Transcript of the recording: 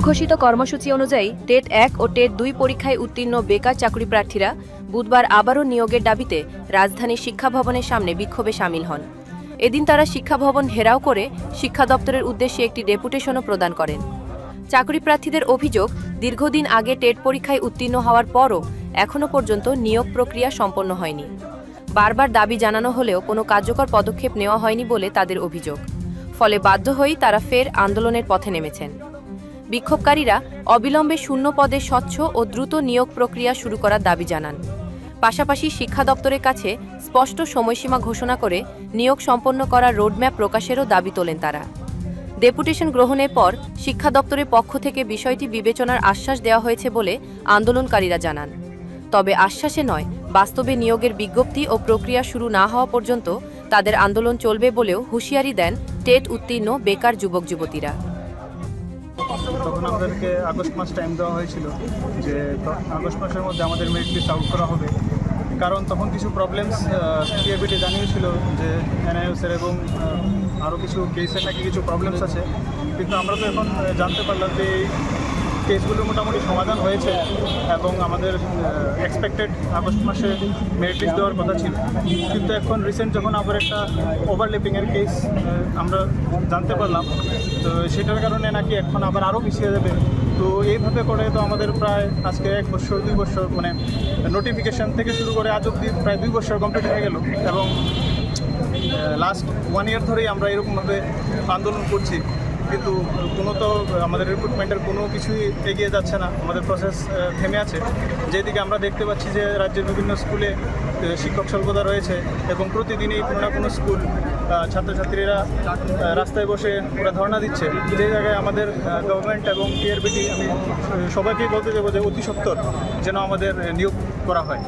ঘোষিত কর্মসূচি অনুযায়ী টেট 1 ও টেট 2 পরীক্ষায় উত্তীর্ণ বেকার চাকরি প্রার্থীরা বুধবার আবারও নিয়োগের দাবিতে রাজধানীর শিক্ষা ভবনের সামনে বিক্ষোভে সামিল হন। এদিন তারা শিক্ষা ভবন ঘেরাও করে শিক্ষা দপ্তরের উদ্দেশ্যে একটি ডেপুটেশনও প্রদান করেন। চাকরি প্রার্থীদের অভিযোগ, দীর্ঘদিন আগে টেট পরীক্ষায় উত্তীর্ণ হওয়ার পরও এখনও পর্যন্ত নিয়োগ প্রক্রিয়া সম্পন্ন হয়নি। বারবার দাবি জানানো হলেও কোনো কার্যকর পদক্ষেপ নেওয়া হয়নি বলে তাদের অভিযোগ। ফলে বাধ্য হয়েই তারা ফের আন্দোলনের পথে নেমেছেন। বিক্ষোভকারীরা অবিলম্বে শূন্য পদে স্বচ্ছ ও দ্রুত নিয়োগ প্রক্রিয়া শুরু করার দাবি জানান। পাশাপাশি শিক্ষা দপ্তরের কাছে স্পষ্ট সময়সীমা ঘোষণা করে নিয়োগ সম্পন্ন করার রোডম্যাপ প্রকাশেরও দাবি তোলেন তারা। ডেপুটেশন গ্রহণের পর শিক্ষা দপ্তরের পক্ষ থেকে বিষয়টি বিবেচনার আশ্বাস দেওয়া হয়েছে বলে আন্দোলনকারীরা জানান। তবে আশ্বাসে নয়, বাস্তবে নিয়োগের বিজ্ঞপ্তি ও প্রক্রিয়া শুরু না হওয়া পর্যন্ত তাদের আন্দোলন চলবে বলেও হুঁশিয়ারি দেন টেট উত্তীর্ণ বেকার যুবক যুবতীরা। তখন আমাদেরকে আগস্ট মাস টাইম দেওয়া হয়েছিল যে আগস্ট মাসের মধ্যে আমাদের মেরিট লিস্ট আউট করা হবে, কারণ তখন কিছু প্রবলেমস টিআরবিটি জানিয়েছিল যে এনআইএসের এবং আরও কিছু কেসের নাকি কিছু প্রবলেমস আছে। কিন্তু আমরা তো এখন জানতে পারলাম যে এই কেসগুলো মোটামুটি সমাধান হয়েছে এবং আমাদের এক্সপেক্টেড আগস্ট মাসে মেরিট লিস্ট দেওয়ার কথা ছিল। কিন্তু এখন রিসেন্ট যখন আবার একটা ওভারল্যাপিংয়ের কেস আমরা জানতে পারলাম, তো সেটার কারণে নাকি এখন আবার আরও পিছিয়ে যাবে। তো এইভাবে করে তো আমাদের প্রায় আজকে 1 বছর 2 বছর মানে নোটিফিকেশান থেকে শুরু করে আজ অবধি প্রায় 2 বছর কমপ্লিট হয়ে গেল এবং লাস্ট 1 ইয়ার ধরেই আমরা এরকমভাবে আন্দোলন করছি। কিন্তু কোনো তো আমাদের রিক্রুটমেন্টের কোনো কিছুই এগিয়ে যাচ্ছে না, আমাদের প্রসেস থেমে আছে। যেদিকে আমরা দেখতে পাচ্ছি যে রাজ্যের বিভিন্ন স্কুলে শিক্ষক স্বল্পতা রয়েছে এবং প্রতিদিনই কোনো না কোনো স্কুল ছাত্রছাত্রীরা রাস্তায় বসে ওরা ধর্ণা দিচ্ছে। যে জায়গায় আমাদের গভর্নমেন্ট এবং টিআরবিটি আমি সবাইকেই বলতে যাবো যে অতি সত্বর যেন আমাদের নিয়োগ করা হয়।